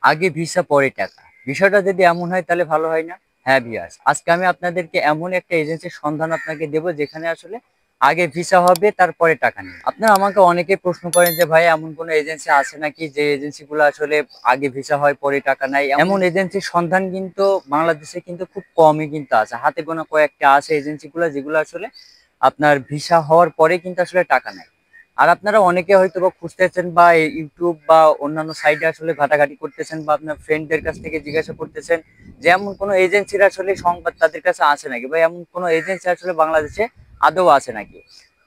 আগে ভিসা পরে টাকা। বিষয়টা যদি এমন হয় তাহলে ভালো হয় না? হ্যাঁ ভিউয়ার্স, আজকে আমি আপনাদেরকে এমন একটা এজেন্সির সন্ধান আপনাকে দেব যেখানে আসলে আগে ভিসা হবে তারপরে টাকা নেবে। আপনারা আমাকে অনেকে প্রশ্ন করেন যে ভাই এমন কোনো এজেন্সি আছে নাকি যে এজেন্সিগুলো আসলে আগে ভিসা হয় পরে টাকা নেয়? এমন এজেন্সির সন্ধান কিন্তু বাংলাদেশে কিন্তু খুব কমই কিন্তু আছে, হাতে গোনা কয়েকটা আছে এজেন্সিগুলো যেগুলো আসলে আপনার ভিসা হওয়ার পরে কিন্তু আসলে টাকা নেয়। আর আপনারা অনেকে হয়তো বা খুঁজতেছেন বা ইউটিউব বা অন্যান্য সাইটে আসলে ঘাটাঘাটি করতেছেন বা আপনার ফ্রেন্ডদের কাছ থেকে জিজ্ঞাসা করতেছেন যে এমন কোনো এজেন্সির আসলে সংবাদ তাদের কাছে আছে নাকি, বা এমন কোনো এজেন্সি আসলে বাংলাদেশে আদৌ আছে নাকি।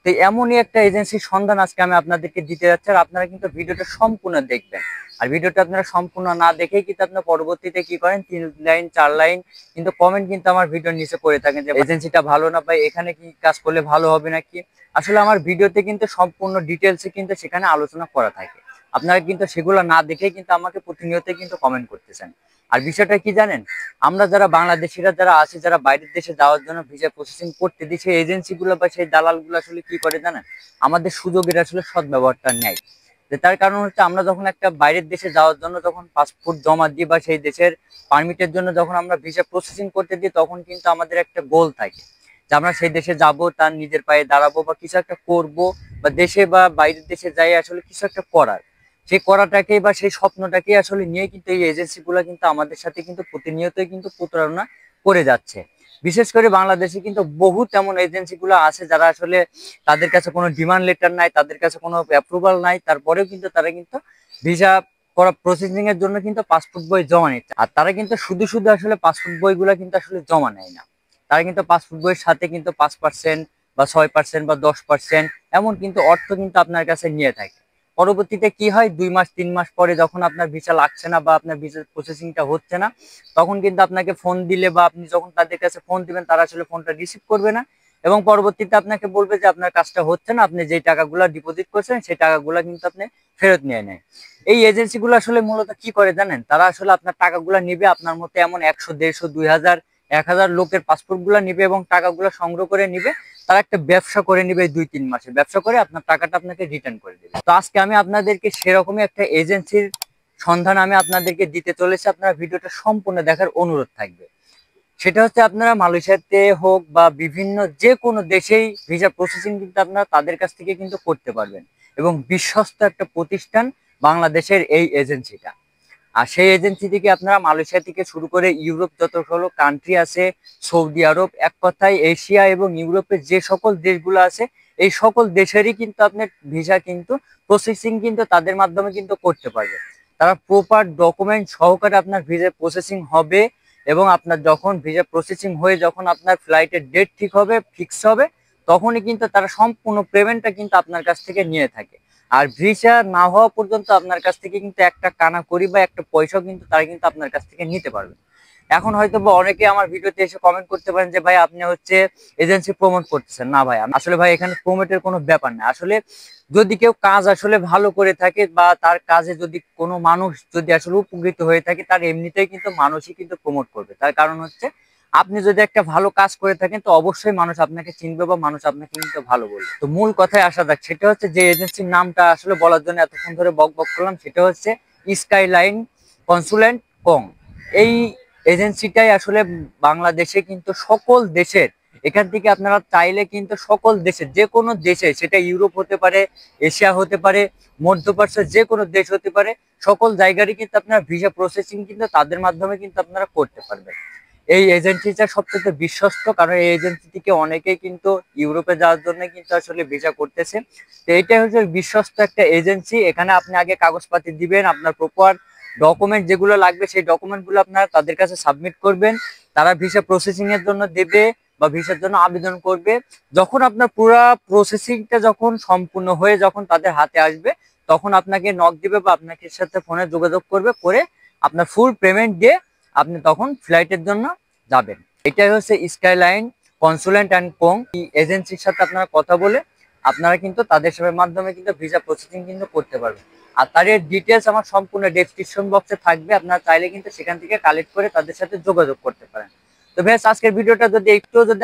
তো এমনই একটা এজেন্সির সন্ধান আজকে আমি আপনাদেরকে দিতে যাচ্ছি, আর আপনারা কিন্তু ভিডিওটা সম্পূর্ণ দেখবেন। আর ভিডিওটা আপনারা সম্পূর্ণ না দেখেই কিন্তু আপনার পরবর্তীতে কি করেন, 3 লাইন 4 লাইন কিন্তু কমেন্ট কিন্তু আমার ভিডিওর নিচে করে থাকেন যে এজেন্সিটা ভালো না, বা এখানে কি কাজ করলে ভালো হবে নাকি। আসলে আমার ভিডিওতে কিন্তু সম্পূর্ণ ডিটেলসে কিন্তু সেখানে আলোচনা করা থাকে। আপনারা কিন্তু সেগুলো না দেখেই কিন্তু আমাকে প্রতিনিয়ত কিন্তু কমেন্ট করতেছেন। আর বিষয়টা কি জানেন, আমরা যারা বাংলাদেশিরা যারা আছি, যারা বাইরের দেশে যাওয়ার জন্য ভিসা প্রসেসিং করতে দিই, সেই এজেন্সিগুলো বা সেই দালালগুলো আসলে কি করে জানেন, আমাদের সুযোগের আসলে সদ্ব্যবহারটা নেয়। যে তার কারণ হচ্ছে আমরা যখন একটা বাইরের দেশে যাওয়ার জন্য যখন পাসপোর্ট জমা দিই বা সেই দেশের পারমিটের জন্য যখন আমরা ভিসা প্রসেসিং করতে দিই, তখন কিন্তু আমাদের একটা গোল থাকে যে আমরা সেই দেশে যাব, তার নিজের পায়ে দাঁড়াবো বা কিছু একটা করব, বা দেশে বা বাইরের দেশে যাই আসলে কিছু একটা করার, সেই করাটাকে বা সেই স্বপ্নটাকে আসলে নিয়ে কিন্তু এই এজেন্সি গুলা কিন্তু আমাদের সাথে কিন্তু প্রতিনিয়তই কিন্তু প্রতারণা করে যাচ্ছে। বিশেষ করে বাংলাদেশে কিন্তু বহু তেমন এজেন্সি গুলো আছে যারা আসলে তাদের কাছে কোনো ডিমান্ড লেটার নাই, তাদের কাছে কোনো অ্যাপ্রুভাল নাই, তারপরেও কিন্তু তারা কিন্তু ভিসা করা প্রসেসিং এর জন্য কিন্তু পাসপোর্ট বই জমা নিচ্ছে। আর তারা কিন্তু শুধু শুধু আসলে পাসপোর্ট বইগুলা কিন্তু আসলে জমা নেয় না, তারা কিন্তু পাসপোর্ট বইয়ের সাথে কিন্তু 5% বা 6% বা 10% এমন কিন্তু অর্থ কিন্তু আপনার কাছে নিয়ে থাকে। পরবর্তীতে কি হয়, 2 মাস 3 মাস পরে যখন আপনার ভিসা লাগছে না বা আপনার ভিসা প্রসেসিংটা হচ্ছে না, তখন কিন্তু আপনাকে ফোন দিলে বা আপনি যখন তাদের কাছে ফোন দিবেন তারা আসলে ফোনটা রিসিভ করবে না, এবং পরবর্তীতে আপনাকে বলবে যে আপনার কাজটা হচ্ছে না, আপনি যেই টাকাগুলো ডিপোজিট করছেন সেই টাকাগুলো কিন্তু আপনি ফেরত নিয়ে নেয়। এই এজেন্সিগুলো আসলে মূলত কি করে জানেন, তারা আসলে আপনার টাকাগুলো নিবে, আপনার মতো এমন 100 150 2000 1000 লোকের পাসপোর্ট গুলা নিবে এবং টাকাগুলো সংগ্রহ করে নিবে। তারা একটা ব্যবসা করে নিবে, 2-3 মাসের ব্যবসা করে আপনার টাকাটা আপনাকে রিটার্ন করে দেবে। তো আজকে আমি আপনাদেরকে সেরকমই একটা এজেন্সির সন্ধান আমি আপনাদেরকে দিতে চলেছি, আপনারা ভিডিওটা সম্পূর্ণ দেখার অনুরোধ থাকবে। সেটা হচ্ছে আপনারা মালয়েশিয়াতে হোক বা বিভিন্ন যে কোনো দেশেই ভিসা প্রসেসিং কিন্তু আপনারা তাদের কাছ থেকে কিন্তু করতে পারবেন, এবং বিশ্বস্ত একটা প্রতিষ্ঠান বাংলাদেশের এই এজেন্সিটা। আর সেই এজেন্সি থেকে আপনারা মালয়েশিয়া থেকে শুরু করে ইউরোপ যত হলো কান্ট্রি আছে, সৌদি আরব, এক কথায় এশিয়া এবং ইউরোপের যে সকল দেশগুলো আছে, এই সকল দেশেরই কিন্তু আপনার ভিসা কিন্তু প্রসেসিং কিন্তু তাদের মাধ্যমে কিন্তু করতে পারবে। তারা প্রপার ডকুমেন্ট সহকারে আপনার ভিসা প্রসেসিং হবে, এবং আপনার যখন ভিসা প্রসেসিং হয়ে যখন আপনার ফ্লাইটের ডেট ঠিক হবে, ফিক্স হবে, তখনই কিন্তু তারা সম্পূর্ণ পেমেন্টটা কিন্তু আপনার কাছ থেকে নিয়ে থাকে। আর ভিসা না হওয়া পর্যন্ত আপনার কাছ থেকে কিন্তু একটা কানা করি বা একটা পয়সাও কিন্তু তারা কিন্তু আপনার কাছ থেকে নিতে পারবে। এখন হয়তো বা অনেকে আমার ভিডিওতে এসে কমেন্ট করতে পারেন যে ভাই আপনি হচ্ছে এজেন্সি প্রমোট করতেছেন। না ভাই, আসলে ভাই এখানে প্রমোটের কোনো ব্যাপার না। আসলে যদি কেউ কাজ আসলে ভালো করে থাকে বা তার কাজে যদি কোনো মানুষ যদি আসলে উপকৃত হয়ে থাকে, তার এমনিতেই কিন্তু মানুষই কিন্তু প্রমোট করবে। তার কারণ হচ্ছে আপনি যদি একটা ভালো কাজ করে থাকেন তো অবশ্যই মানুষ আপনাকে চিনবে বা মানুষ আপনাকে কিন্তু ভালো বলবে। তো মূল কথায় আসা যাক, সেটা হচ্ছে যে এজেন্সির নামটা আসলে বলার জন্য এতক্ষণ ধরে বক বক করলাম, সেটা হচ্ছে স্কাইলাইন কনসুলেন্ট কং। এই এজেন্সিটাই আসলে বাংলাদেশে কিন্তু সকল দেশের, এখান থেকে আপনারা চাইলে কিন্তু সকল দেশের যে কোনো দেশে, সেটা ইউরোপ হতে পারে, এশিয়া হতে পারে, মধ্যপ্রাচ্যের যে কোনো দেশ হতে পারে, সকল জায়গারই কিন্তু আপনারা ভিসা প্রসেসিং কিন্তু তাদের মাধ্যমে কিন্তু আপনারা করতে পারবেন। এই এজেন্সিটা সবচেয়ে বিশ্বস্ত, কারণ এই এজেন্সি থেকে অনেকেই কিন্তু ইউরোপে যাওয়ার জন্য কিন্তু আসলে ভিসা করতেছে। তো এইটাই হচ্ছে বিশ্বস্ত একটা এজেন্সি। এখানে আপনি আগে কাগজপাতি দিবেন, আপনার প্রপার ডকুমেন্ট যেগুলো লাগবে সেই ডকুমেন্টগুলো আপনারা তাদের কাছে সাবমিট করবেন, তারা ভিসা প্রসেসিং এর জন্য দেবে বা ভিসার জন্য আবেদন করবে। যখন আপনার পুরো প্রসেসিংটা যখন সম্পূর্ণ হয়ে যখন তাদের হাতে আসবে, তখন আপনাকে নক দিবে বা আপনাকে সাথে ফোনে যোগাযোগ করবে, করে আপনার ফুল পেমেন্ট দিয়ে আপনি তখন ফ্লাইটের জন্য যাবেন। এটাই হচ্ছে স্কাইলাইন কনসুলেন্ট অ্যান্ড কোং। এই এজেন্সির সাথে আপনারা কথা বলে আপনারা কিন্তু তাদের সেবার মাধ্যমে কিন্তু ভিসা প্রসেসিং কিন্তু করতে পারবেন। আর তার ডিটেলস আমার সম্পূর্ণ ডেসক্রিপশন বক্সে থাকবে, আপনারা চাইলে কিন্তু সেখান থেকে কালেক্ট করে তাদের সাথে যোগাযোগ করতে পারেন। তো ভাইয়া আজকের ভিডিওটা যদি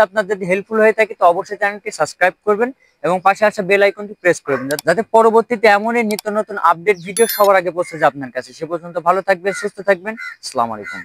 আপনার হেল্পফুল হয়ে থাকে তো অবশ্যই চ্যানেলটি সাবস্ক্রাইব করবেন এবং পাশে আসা বেল আইকনটি প্রেস করবেন, যাতে পরবর্তীতে এমনই নিত্য নতুন আপডেট ভিডিও সবার আগে পৌঁছে যায় আপনার কাছে। সে পর্যন্ত ভালো থাকবেন, সুস্থ থাকবেন। আসসালামু আলাইকুম।